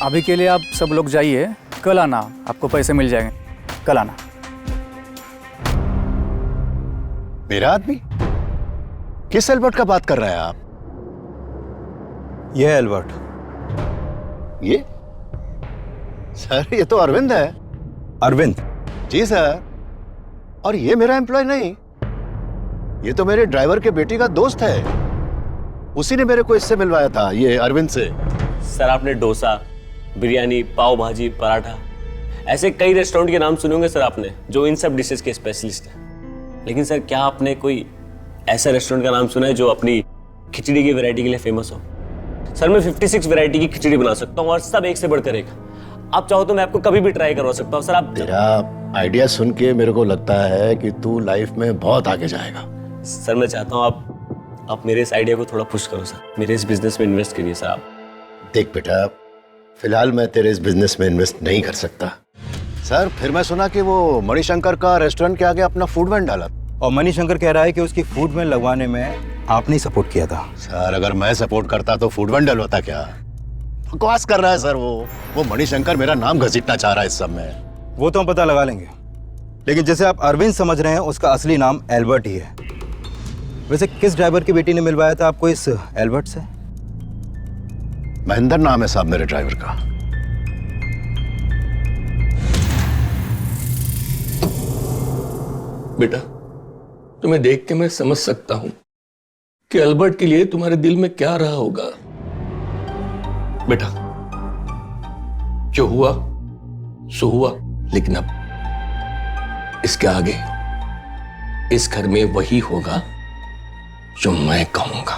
अभी के लिए आप सब लोग जाइए, कल आना, आपको पैसे मिल जाएंगे, कल आना। मेरा आदमी? किस एल्बर्ट का बात कर रहे हैं आप? ये एल्बर्ट। ये सर, ये तो अरविंद है। अरविंद? जी सर। और ये मेरा एम्प्लॉय नहीं, ये तो मेरे ड्राइवर के बेटी का दोस्त है। उसी ने मेरे को इससे मिलवाया था, ये अरविंद से। सर आपने डोसा, बिरयानी, पाव भाजी, पराठा, ऐसे कई रेस्टोरेंट के नाम सुने होंगे सर आपने, जो इन सब डिशेस के स्पेशलिस्ट हैं। लेकिन सर क्या आपने कोई ऐसा रेस्टोरेंट का नाम सुना है जो अपनी खिचड़ी की वैरायटी के लिए फेमस हो? सर मैं 56 वैरायटी की खिचड़ी बना सकता हूँ और सब एक से बढ़कर एक। आप चाहो तो मैं आपको कभी भी ट्राई करवा सकता हूँ सर। आप तेरा आइडिया सुन के मेरे को लगता है कि तू लाइफ में बहुत आगे जाएगा। सर मैं चाहता हूँ आप मेरे इस आइडिया को थोड़ा पुश करो सर, मेरे इस बिजनेस में इन्वेस्ट करिए सर आप। देख बेटा, फिलहाल मैं तेरे इस बिजनेस में इन्वेस्ट नहीं कर सकता। सर फिर मैं सुना कि वो मणिशंकर का रेस्टोरेंट के आगे अपना फूड वैन डाला और मणिशंकर कह रहा है कि उसकी फूड वैन लगवाने में आपने सपोर्ट किया था। सर अगर मैं सपोर्ट करता तो फूड वैन डलवाता क्या? बकवास कर रहा है सर। वो मणिशंकर मेरा नाम घसीटना चाह रहा है इस सब में। वो तो हम पता लगा लेंगे, लेकिन जैसे आप अरविंद समझ रहे हैं उसका असली नाम एल्बर्ट ही है। वैसे किस ड्राइवर की बेटी ने मिलवाया था आपको इस एल्बर्ट से? महेंद्र नाम है साहब मेरे ड्राइवर का। बेटा तुम्हें देख के मैं समझ सकता हूं कि एल्बर्ट के लिए तुम्हारे दिल में क्या रहा होगा। बेटा जो हुआ सो हुआ, लेकिन अब इसके आगे इस घर में वही होगा जो मैं कहूंगा।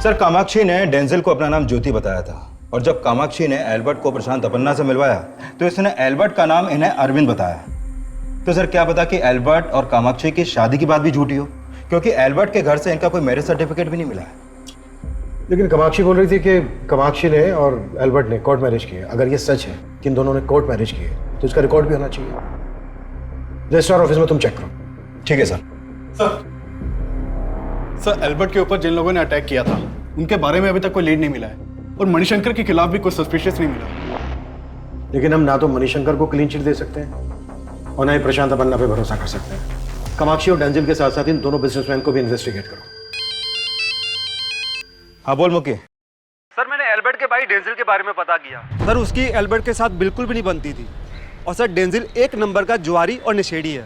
सर कामाक्षी ने डेंजल को अपना नाम ज्योति बताया था और जब कामाक्षी ने एल्बर्ट को प्रशांत अपन्ना से मिलवाया तो इसने एल्बर्ट का नाम इन्हें अरविंद बताया। तो सर क्या पता कि एल्बर्ट और कामाक्षी की शादी की बात भी झूठी हो, क्योंकि एल्बर्ट के घर से इनका कोई मैरिज सर्टिफिकेट भी नहीं मिला है। लेकिन कामाक्षी बोल रही थी कि कामाक्षी ने और एल्बर्ट ने कोर्ट मैरिज किए। अगर ये सच है कि इन दोनों ने कोर्ट मैरिज किए तो इसका रिकॉर्ड भी होना चाहिए। रजिस्ट्रार ऑफिस में तुम चेक करो। ठीक है सर। सर एल्बर्ट के ऊपर जिन लोगों ने अटैक किया था उनके बारे में अभी तक कोई लीड नहीं मिला है और मणिशंकर के खिलाफ भी कोई सस्पिशियस नहीं मिला। लेकिन हम ना तो मणिशंकर को क्लीन चिट दे सकते हैं और ना ही प्रशांत अपन्ना पे भरोसा कर सकते हैं। कामाक्षी और डेंजिल के साथ साथ इन दोनों बिजनेसमैन को भी इन्वेस्टिगेट करो। हाँ बोल मुकी। सर मैंने एल्बर्ट के भाई डेंजिल के बारे में पता किया। सर उसकी एल्बर्ट के साथ बिल्कुल भी नहीं बनती थी और सर डेंजिल एक नंबर का जुआरी और नशेड़ी है।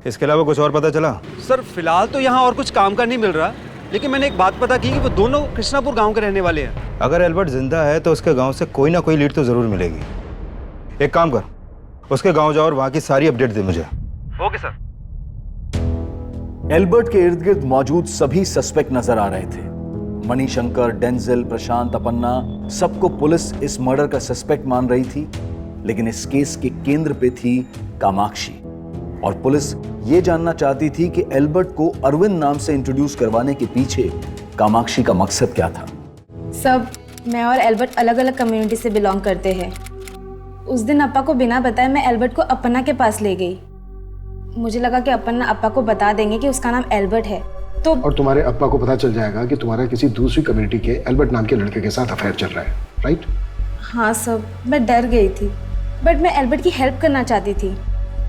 इसके अलावा कुछ और पता चला? सर फिलहाल तो यहाँ और कुछ काम का नहीं मिल रहा, लेकिन मैंने एक बात पता की कि वो दोनों कृष्णापुर गांव के रहने वाले हैं। अगर एल्बर्ट जिंदा है तो उसके गांव से कोई ना कोई लीड तो जरूर मिलेगी। एक काम कर, उसके गांव जाओ और वहां की सारी अपडेट दे मुझे। Okay sir. एल्बर्ट के इर्द गिर्द मौजूद सभी सस्पेक्ट नजर आ रहे थे। मणिशंकर, डेंजिल, प्रशांत अपन्ना, सबको पुलिस इस मर्डर का सस्पेक्ट मान रही थी। लेकिन इस केस के केंद्र पे थी कामाक्षी और पुलिस ये जानना चाहती थी कि एल्बर्ट को अरविंद नाम से इंट्रोड्यूस करवाने के पीछे कामाक्षी का मकसद क्या था। सब मैं और एल्बर्ट अलग अलग कम्युनिटी से बिलोंग करते हैं। उस दिन अप्पा को बिना बताए मैं एल्बर्ट को अपन्ना के पास ले गई। मुझे लगा कि अपन्ना अप्पा को बता देंगे कि उसका नाम एल्बर्ट है, तो और तुम्हारे अप्पा को पता चल जाएगा कि तुम्हारा किसी दूसरी कम्युनिटी के एल्बर्ट नाम के लड़के के साथ अफेयर चल रहा है, राइट? हाँ सब, मैं डर गई थी, बट मैं एल्बर्ट की हेल्प करना चाहती थी।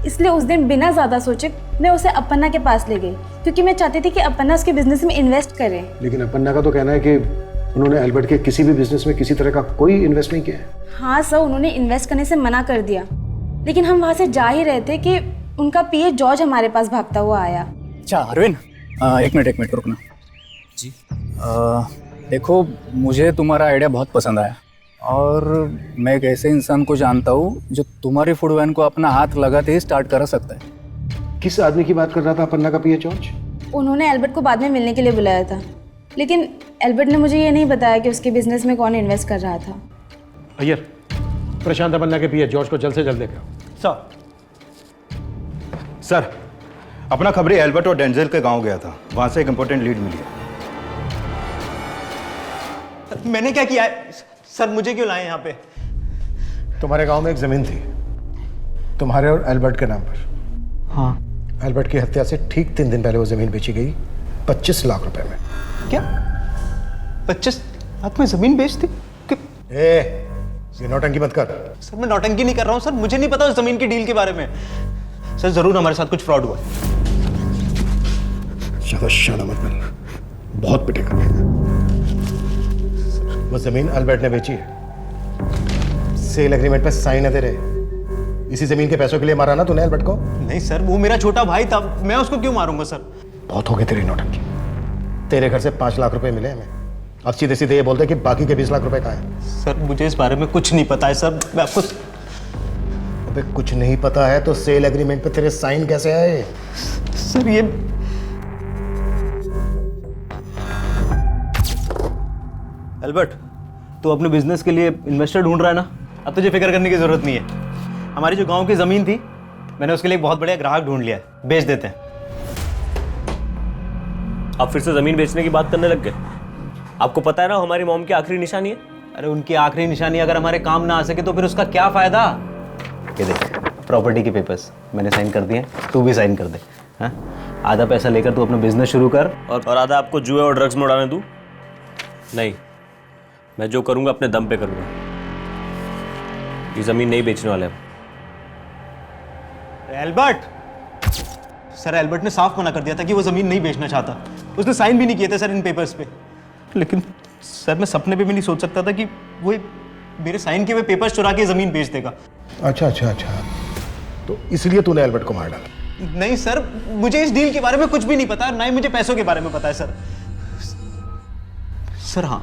इसलिए उस दिन बिना ज़्यादा सोचे मैं उसे अपन्ना के पास ले गई, क्योंकि मैं चाहती थी कि अपन्ना उसके बिजनेस में इन्वेस्ट करे। लेकिन अपन्ना का तो कहना है कि उन्होंने एल्बर्ट के किसी भी बिजनेस में किसी तरह का कोई इन्वेस्ट नहीं किया है। हाँ सर, उन्होंने इन्वेस्ट करने से मना कर दिया, लेकिन हम वहाँ से जा ही रहे थे कि उनका पीए जॉर्ज हमारे पास भागता हुआ आया। अच्छा अरविंद, एक मिनट रुकना जी। देखो, मुझे तुम्हारा आइडिया बहुत पसंद आया और मैं एक ऐसे इंसान को जानता हूँ जो तुम्हारी फूड वैन को अपना हाथ लगाते ही स्टार्ट करा सकता है। किस आदमी की बात कर रहा था अपन्ना का पीए जॉर्ज? उन्होंने एल्बर्ट को बाद में मिलने के लिए बुलाया था, लेकिन एल्बर्ट ने मुझे ये नहीं बताया कि उसके बिजनेस में कौन इन्वेस्ट कर रहा था। अय्यर, प्रशांत अपन्ना के पीए जॉर्ज को जल्द से जल्द देखा। सर, अपना खबरी एल्बर्ट और डेंजिल के गांव गया था, वहां से एक इंपॉर्टेंट लीड मिली है। मैंने क्या किया है सर? मुझे क्यों लाए यहाँ पे? तुम्हारे गांव में एक जमीन थी तुम्हारे और एल्बर्ट के नाम पर। हाँ। एल्बर्ट की हत्या से ठीक 3 दिन पहले वो जमीन बेची गई 25 लाख रुपए में। क्या 25 लाख में जमीन बेच दी? ये नौटंकी मत कर। सर मैं नौटंकी नहीं कर रहा हूँ सर, मुझे नहीं पता उस जमीन की डील के बारे में। सर जरूर हमारे साथ कुछ फ्रॉड हुआ। ज्यादा शाना मत बन, बहुत पिटेगा। वो जमीन एल्बर्ट ने बेची है, सेल एग्रीमेंट पे साइन है तेरे। इसी जमीन के पैसों के लिए मारा ना तूने एल्बर्ट को? नहीं सर, वो मेरा छोटा भाई था, मैं उसको क्यों मारूंगा सर? बहुत हो गई तेरी नौटंकी। तेरे घर से 5 लाख रुपए मिले हमें, अब सीधे सीधे ये बोलते कि बाकी के 20 लाख रुपए कहाँ है? सर मुझे इस बारे में कुछ नहीं पता है सर, मैं आपको। अबे कुछ नहीं पता है तो सेल एग्रीमेंट पे तेरे साइन कैसे आए? सर ये एल्बर्ट, तू अपने बिजनेस के लिए इन्वेस्टर ढूंढ रहा है ना? अब तुझे फिक्र करने की जरूरत नहीं है। हमारी जो गांव की जमीन थी, मैंने उसके लिए एक बहुत बढ़िया ग्राहक ढूंढ लिया है, बेच देते हैं। आप फिर से जमीन बेचने की बात करने लग गए? आपको पता है ना हमारी मॉम की आखिरी निशानी है। अरे उनकी आखिरी निशानी अगर हमारे काम ना आ सके तो फिर उसका क्या फायदा? ये देख, प्रॉपर्टी के पेपर्स मैंने साइन कर दिए, तू भी साइन कर दे। हाँ, आधा पैसा लेकर तू अपना बिजनेस शुरू कर और आधा आपको जुए और ड्रग्स में उड़ाने दूं? नहीं, मैं जो करूंगा अपने दम पे करूंगा। ये जमीन नहीं बेचने वाले हम। एल्बर्ट, सर एल्बर्ट ने साफ मना कर दिया था कि वो जमीन नहीं बेचना चाहता। उसने साइन भी नहीं किए थे सर इन पेपर्स पे। लेकिन सर मैं सपने पे भी नहीं सोच सकता था कि वो मेरे साइन किए हुए पेपर्स चुरा के जमीन बेच देगा। अच्छा, तो इसलिए तूने एल्बर्ट को मार डाला? नहीं सर, मुझे इस डील के बारे में कुछ भी नहीं पता, ना ही मुझे पैसों के बारे में पता है सर। सर हाँ,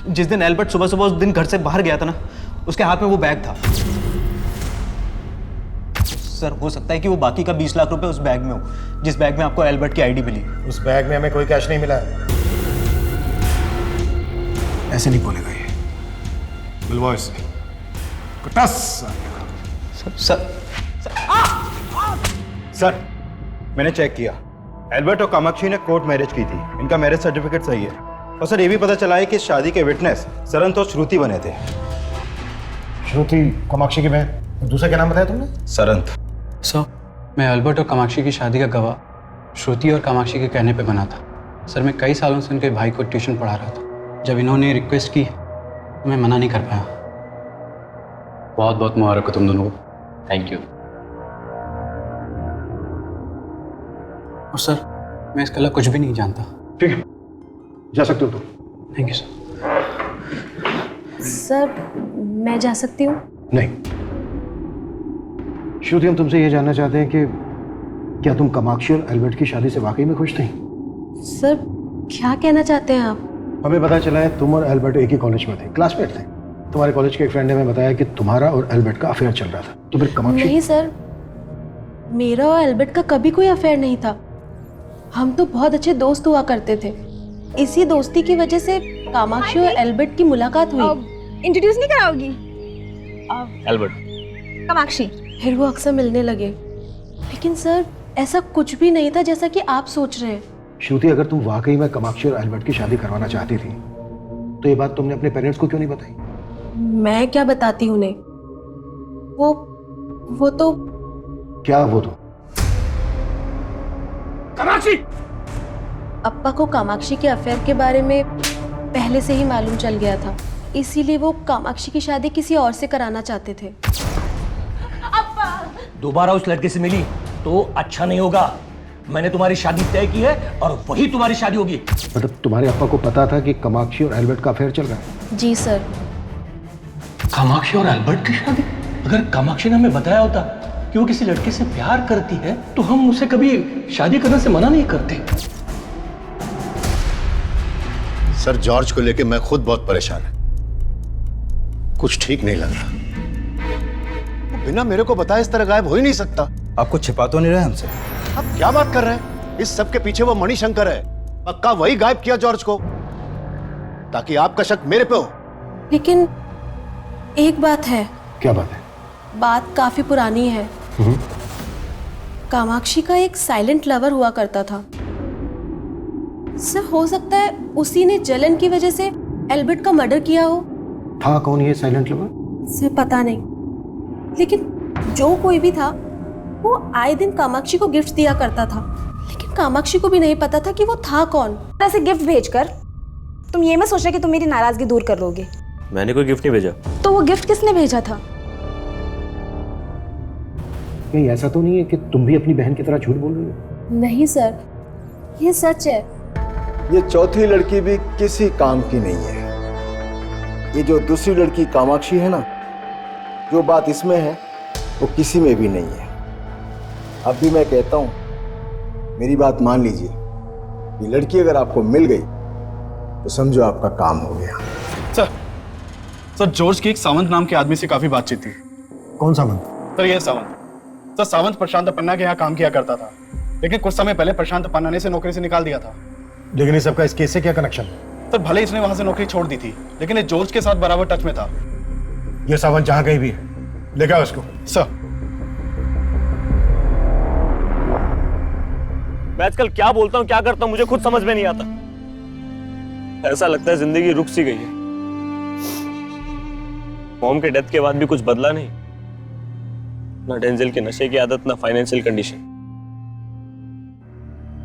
जिस दिन एल्बर्ट सुबह सुबह उस दिन घर से बाहर गया था ना, उसके हाथ में वो बैग था। सर हो सकता है कि वो बाकी का 20 लाख रुपए उस बैग में हो, जिस बैग में आपको एल्बर्ट की आईडी मिली। उस बैग में हमें कोई कैश नहीं मिला है। ऐसे नहीं बोलेगा ये। मिलवाओ इसे। सर मैंने चेक किया, एल्बर्ट और कामाक्षी ने कोर्ट मैरिज की थी, इनका मैरिज सर्टिफिकेट सही है। और सर ये भी पता चला है कि शादी के विटनेस सरंत और श्रुति बने थे। श्रुति कामाक्षी की बहन, दूसरा क्या नाम बताया तुमने? सरंत। सर, मैं अल्बर्ट और कामाक्षी की शादी का गवाह श्रुति और कामाक्षी के कहने पे बना था। सर, मैं कई सालों से उनके भाई को ट्यूशन पढ़ा रहा था। जब इन्होंने रिक्वेस्ट की तो मैं मना नहीं कर पाया। बहुत बहुत मुबारक हो तुम दोनों को। Thank you. और सर, मैं इसके अलावा कुछ भी नहीं जानता। ठीक है, जा सकते हो तुम। Thank you sir. सर, मैं जा सकती हूँ? नहीं श्रुति, हम तुमसे ये जानना चाहते हैं कि क्या तुम कामाक्षी और एल्बर्ट की शादी से वाकई में खुश थी? सर, क्या कहना चाहते हैं आप? हमें पता चला है तुम और एल्बर्ट एक ही कॉलेज में थे, क्लासमेट थे। तुम्हारे कॉलेज के एक फ्रेंड ने हमें बताया कि तुम्हारा और एल्बर्ट का अफेयर चल रहा था। तो फिर कामाक्षी? नहीं सर, मेरा और एल्बर्ट का कभी कोई अफेयर नहीं था। हम तो बहुत अच्छे दोस्त हुआ करते थे। इसी दोस्ती की वजह से कामाक्षी और एल्बर्ट की मुलाकात हुई। इंट्रोड्यूस नहीं कराओगी? एल्बर्ट। कामाक्षी। फिर वो अक्सर मिलने लगे। लेकिन सर, ऐसा कुछ भी नहीं था जैसा कि आप सोच रहे हैं। श्रुति, अगर तुम वाकई में कामाक्षी और एल्बर्ट की शादी करवाना चाहती थी तो ये बात तुमने अपने पेरेंट्स को क्यों नहीं बताई? मैं क्या बताती उन्हें? वो तो क्या वो तो? कामाक्षी! अप्पा को कामाक्षी के अफेयर के बारे में पहले से ही मालूम चल गया था, इसीलिए वो कामाक्षी की शादी किसी और से कराना चाहते थे। दोबारा उस लड़के से मिली तो अच्छा नहीं होगा। मैंने तुम्हारी शादी तय की है और वही तुम्हारी शादी होगी। मतलब तुम्हारे अप्पा को पता था कि कामाक्षी और एल्बर्ट का अफेयर चल रहा है? जी सर। कामाक्षी और एल्बर्ट की शादी? अगर कामाक्षी ने हमें बताया होता कि वो किसी लड़के से प्यार करती है तो हम उसे कभी शादी करने से मना नहीं करते। सर, जॉर्ज को लेकर मैं खुद बहुत परेशान हूं। कुछ ठीक नहीं लग रहा। वो बिना मेरे को बताए इस तरह गायब हो ही नहीं सकता। आपको छिपा तो नहीं रहे हमसे? आप क्या बात कर रहे हैं? इस सब के पीछे वो मणिशंकर है। पक्का वही गायब किया जॉर्ज को ताकि आपका शक मेरे पे हो। लेकिन एक बात है। क्या बात है? बात काफी पुरानी है। कामाक्षी का एक साइलेंट लवर हुआ करता था। सर, हो सकता है उसी ने जलन की वजह से एल्बर्ट का मर्डर किया हो। था कौन ये साइलेंट लवर? सर, पता नहीं, लेकिन जो कोई भी था वो आए दिन कामाक्षी को गिफ्ट दिया करता था। लेकिन कामाक्षी को भी नहीं पता था कि वो था कौन। ऐसे गिफ्ट भेजकर तुम ये मत सोचना कि तुम मेरी नाराजगी दूर कर लोगे। मैंने कोई गिफ्ट नहीं भेजा। तो वो गिफ्ट किसने भेजा था? कहीं ऐसा तो नहीं है कि तुम भी अपनी बहन की तरह झूठ बोल रही हो? नहीं सर, ये सच है। ये चौथी लड़की भी किसी काम की नहीं है। ये जो दूसरी लड़की कामाक्षी है ना, जो बात इसमें है वो किसी में भी नहीं है। अब भी मैं कहता हूं, मेरी बात मान लीजिए। ये लड़की अगर आपको मिल गई तो समझो आपका काम हो गया। सर, जॉर्ज की एक सावंत नाम के आदमी से काफी बातचीत थी। कौन सावंत? सर, ये सावंत। सर, सावंत प्रशांत पन्ना के यहाँ काम किया करता था, लेकिन कुछ समय पहले प्रशांत पन्ना ने इसे नौकरी से निकाल दिया था। लेकिन इस सबका इस केस से क्या कनेक्शन? सर, भले इसने वहां से नौकरी छोड़ दी थी, लेकिन ये जॉर्ज के साथ बराबर टच में था। ये सावंत जहां कहीं भी है, लेके आओ उसको। सर, मैं आजकल क्या बोलता हूँ, क्या करता हूँ, मुझे खुद समझ में नहीं आता। ऐसा लगता है जिंदगी रुक सी गई है। मॉम के डेथ के बाद भी कुछ बदला नहीं। ना डेंजल के नशे की आदत, ना फाइनेंशियल कंडीशन।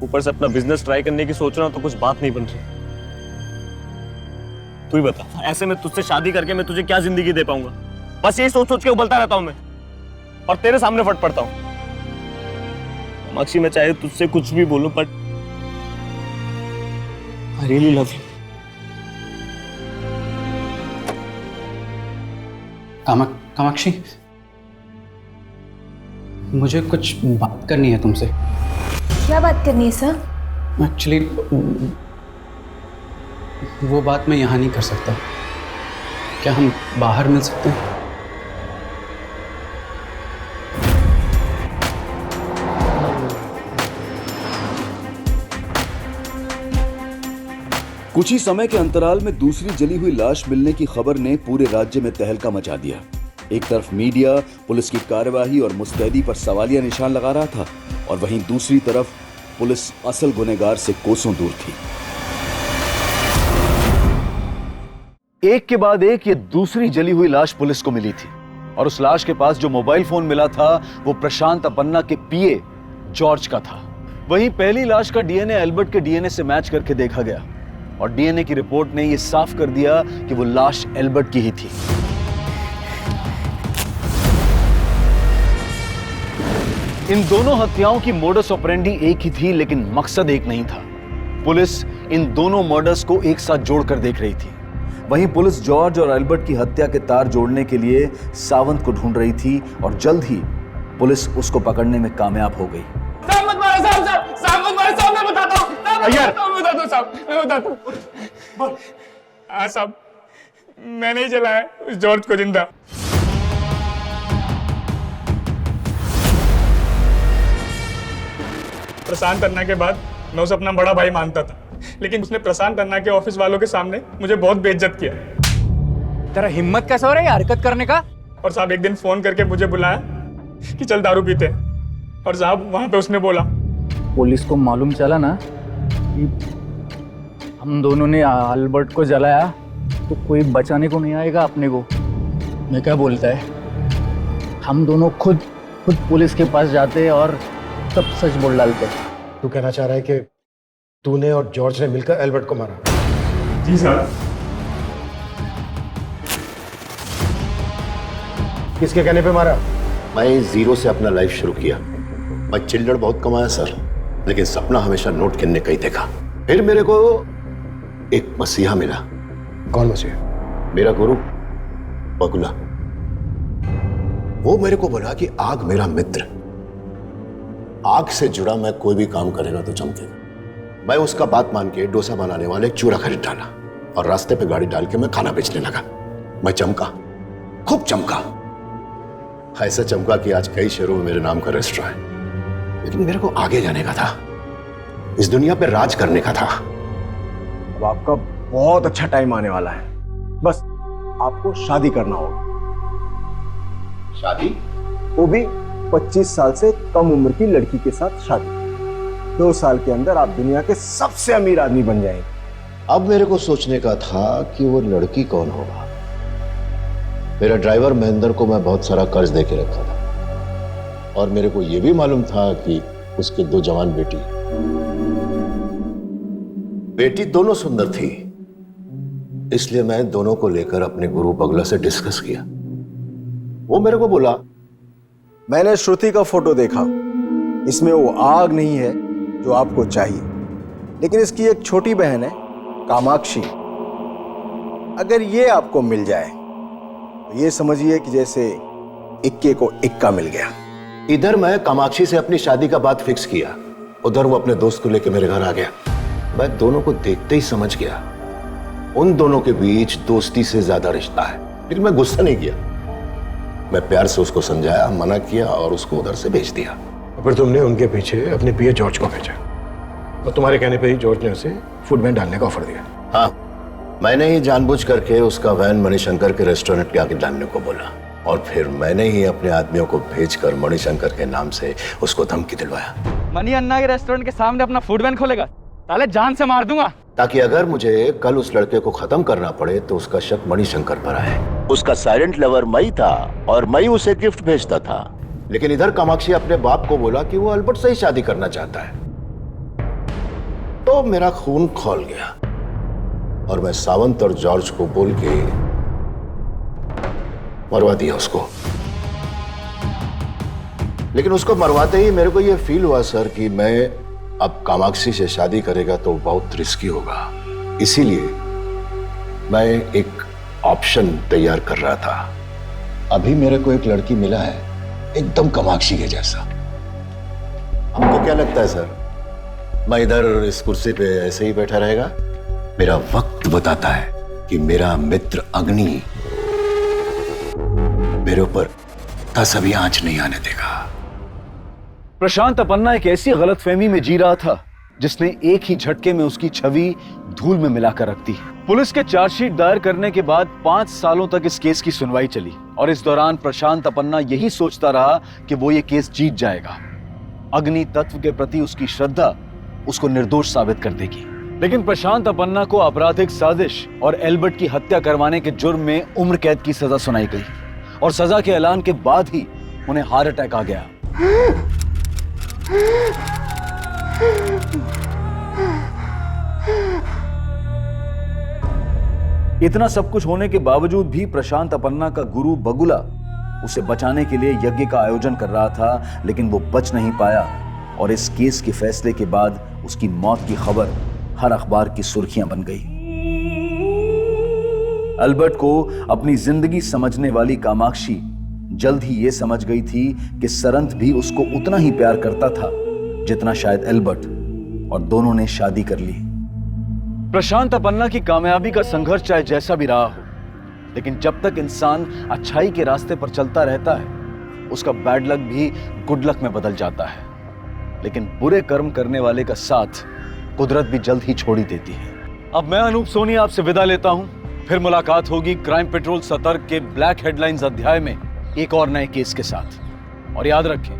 ऊपर से अपना बिजनेस ट्राई करने की सोच रहा हूं तो कुछ बात नहीं बन रही। तू ही बता, ऐसे में तुझसे शादी करके मैं तुझे क्या जिंदगी दे पाऊंगा? बस यही सोच सोच के उबलता रहता हूं मैं, और तेरे सामने फट पड़ता हूं। कामाक्षी, मैं चाहे तुझसे कुछ भी बोलूं, but I really love you. Kamakshi, मुझे कुछ बात करनी है तुमसे। क्या बात करनी है सर? एक्चुअली वो बात मैं यहाँ नहीं कर सकता। क्या हम बाहर मिल सकते हैं? कुछ ही समय के अंतराल में दूसरी जली हुई लाश मिलने की खबर ने पूरे राज्य में तहलका मचा दिया। एक तरफ मीडिया पुलिस की कार्यवाही और मुस्तैदी पर सवालिया निशान लगा रहा था, और वहीं दूसरी तरफ पुलिस असल गुनहगार से कोसों दूर थी। एक के बाद एक ये दूसरी जली हुई लाश पुलिस को मिली थी और उस लाश के पास जो मोबाइल फोन मिला था वो प्रशांत अपन्ना के पीए जॉर्ज का था। वहीं पहली लाश का डीएनए एल्बर्ट के डीएनए से मैच करके देखा गया और डीएनए की रिपोर्ट ने यह साफ कर दिया कि वो लाश एल्बर्ट की ही थी। इन दोनों हत्याओं की मोडस ऑपरेंडी एक ही थी, लेकिन मकसद एक नहीं था। पुलिस इन दोनों मर्डर्स को एक साथ जोड़कर देख रही थी। वहीं पुलिस जॉर्ज और एल्बर्ट की हत्या के तार जोड़ने के लिए सावंत को ढूंढ रही थी और जल्द ही पुलिस उसको पकड़ने में कामयाब हो गई। साहब मत मारो, साहब मत मारो, साहब मैं बताता हूँ, मैं बताता हूँ। हाँ साहब, मैंने ही जलाया उस जॉर्ज को जिंदा। प्रशांत अन्ना के बाद मैं उसे अपना बड़ा भाई मानता था, लेकिन उसने प्रशांत अन्ना के ऑफिस वालों के सामने मुझे बहुत बेइज्जत किया। तेरा हिम्मत कैसे हो रहा है हरकत करने का? और साहब एक दिन फोन करके मुझे बुलाया कि चल दारू पीते हैं। और साहब वहां पे उसने बोला, पुलिस को मालूम चला ना कि हम दोनों ने एल्बर्ट को जलाया तो कोई बचाने को नहीं आएगा अपने को। मैं क्या बोलता है, हम दोनों खुद पुलिस के पास जाते और सब सच बोल डालते। तू कहना चाह रहा है कि तूने और जॉर्ज ने मिलकर एल्बर्ट को मारा? जी साहब। किसके कहने पे मारा? मैं जीरो से अपना लाइफ शुरू किया। मैं चिल्लड़ बहुत कमाया सर, लेकिन सपना हमेशा नोट गिनने का ही देखा। फिर मेरे को एक मसीहा मिला। कौन मसीहा? मेरा गुरु बगुला। वो मेरे को बोला कि आग मेरा मित्र, आग से जुड़ा मैं कोई भी काम करेगा तो चमकेगा। मैं उसका बात मान के डोसा बनाने वाले एक चूरा खरीद डाला और रास्ते पे गाड़ी डाल के मैं खाना बेचने लगा। मैं चमका, खूब चमका, ऐसा चमका कि आज कई शहरों में मेरे नाम का रेस्टोरेंट है। लेकिन मेरे को आगे जाने का था, इस दुनिया पे राज करने का था। अब आपका बहुत अच्छा टाइम आने वाला है, बस आपको शादी करना होगा। शादी? वो भी 25 साल से कम उम्र की लड़की के साथ शादी। 2 साल के अंदर आप दुनिया के सबसे अमीर आदमी बन जाएंगे। अब मेरे को सोचने का था कि वो लड़की कौन होगा। मेरा ड्राइवर महेंद्र को मैं बहुत सारा कर्ज दे के रखा था और मेरे को यह भी मालूम था कि उसके 2 जवान बेटी दोनों सुंदर थी। इसलिए मैं दोनों को लेकर अपने गुरु बगला से डिस्कस किया। वो मेरे को बोला, मैंने श्रुति का फोटो देखा, इसमें वो आग नहीं है जो आपको चाहिए, लेकिन इसकी एक छोटी बहन है कामाक्षी। अगर ये आपको मिल जाए तो ये समझिए कि जैसे इक्के को इक्का मिल गया। इधर मैं कामाक्षी से अपनी शादी का बात फिक्स किया, उधर वो अपने दोस्त को लेकर मेरे घर आ गया। मैं दोनों को देखते ही समझ गया उन दोनों के बीच दोस्ती से ज्यादा रिश्ता है। लेकिन मैं गुस्सा नहीं किया, मैं प्यार से उसको समझाया, मना किया और उसको उधर से भेज दिया। फिर तुमने उनके पीछे अपने पीए जॉर्ज को भेजा और तुम्हारे कहने पे ही जॉर्ज ने उसे फूड वैन डालने का ऑफर दिया। हाँ, मैंने ही जानबूझ करके उसका वैन मणिशंकर के रेस्टोरेंट के आगे डालने को बोला और फिर मैंने ही अपने आदमियों को भेजकर मणिशंकर के नाम से उसको धमकी दिलवाया। मनी अन्ना के रेस्टोरेंट के सामने अपना फूड वैन खोलेगा, साले जान से मार दूंगा। ताकि अगर मुझे कल उस लड़के को खत्म करना पड़े तो उसका शक मणिशंकर पर आए। उसका साइलेंट लवर मई था और मई उसे गिफ्ट भेजता था। लेकिन इधर कामाक्षी अपने बाप को बोला कि वो एल्बर्ट से ही शादी करना चाहता है। तो मेरा खून खौल गया और मैं सावंत और जॉर्ज को बोल के मरवा दिया उसको। लेकिन उसको मरवाते ही मेरे को यह फील हुआ सर कि मैं अब कामाक्षी से शादी करेगा तो बहुत रिस्की होगा। इसीलिए मैं एक ऑप्शन तैयार कर रहा था। अभी मेरे को एक लड़की मिला है एकदम कामाक्षी के जैसा। आपको क्या लगता है सर, मैं इधर इस कुर्सी पे ऐसे ही बैठा रहेगा? मेरा वक्त बताता है कि मेरा मित्र अग्नि मेरे ऊपर तसभी आंच नहीं आने देगा। प्रशांत अपन्ना एक ऐसी गलतफहमी में जी रहा था जिसने एक ही झटके में उसकी छवि धूल में मिलाकर रख दी। पुलिस के चार्जशीट दायर करने के बाद 5 सालों तक इस केस की सुनवाई चली और इस दौरान प्रशांत अपन्ना यही सोचता रहा कि वो ये केस जीत जाएगा। अग्नि तत्व के प्रति उसकी श्रद्धा उसको निर्दोष साबित कर देगी। लेकिन प्रशांत अपन्ना को आपराधिक साजिश और एल्बर्ट की हत्या करवाने के जुर्म में उम्र कैद की सजा सुनाई गई और सजा के ऐलान के बाद ही उन्हें हार्ट अटैक आ गया। इतना सब कुछ होने के बावजूद भी प्रशांत अपन्ना का गुरु बगुला उसे बचाने के लिए यज्ञ का आयोजन कर रहा था, लेकिन वो बच नहीं पाया और इस केस के फैसले के बाद उसकी मौत की खबर हर अखबार की सुर्खियां बन गई। एल्बर्ट को अपनी जिंदगी समझने वाली कामाक्षी जल्द ही यह समझ गई थी कि सरंत भी उसको उतना ही प्यार करता था जितना शायद एल्बर्ट, और दोनों ने शादी कर ली। प्रशांत अपन्ना की कामयाबी का संघर्ष चाहे जैसा भी रहा हो, लेकिन जब तक इंसान अच्छाई के रास्ते पर चलता रहता है, उसका बैड लक भी गुड लक में बदल जाता है। लेकिन बुरे कर्म करने वाले का साथ कुदरत भी जल्द ही छोड़ ही देती है। अब मैं अनूप सोनी आपसे विदा लेता हूं। फिर मुलाकात होगी क्राइम पेट्रोल सतर्क के ब्लैक हेडलाइंस अध्याय में एक और नए केस के साथ। और याद रखें,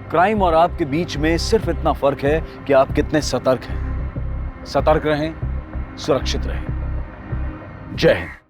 क्राइम और आपके बीच में सिर्फ इतना फर्क है कि आप कितने सतर्क हैं। सतर्क रहें, सुरक्षित रहें। जय हिंद।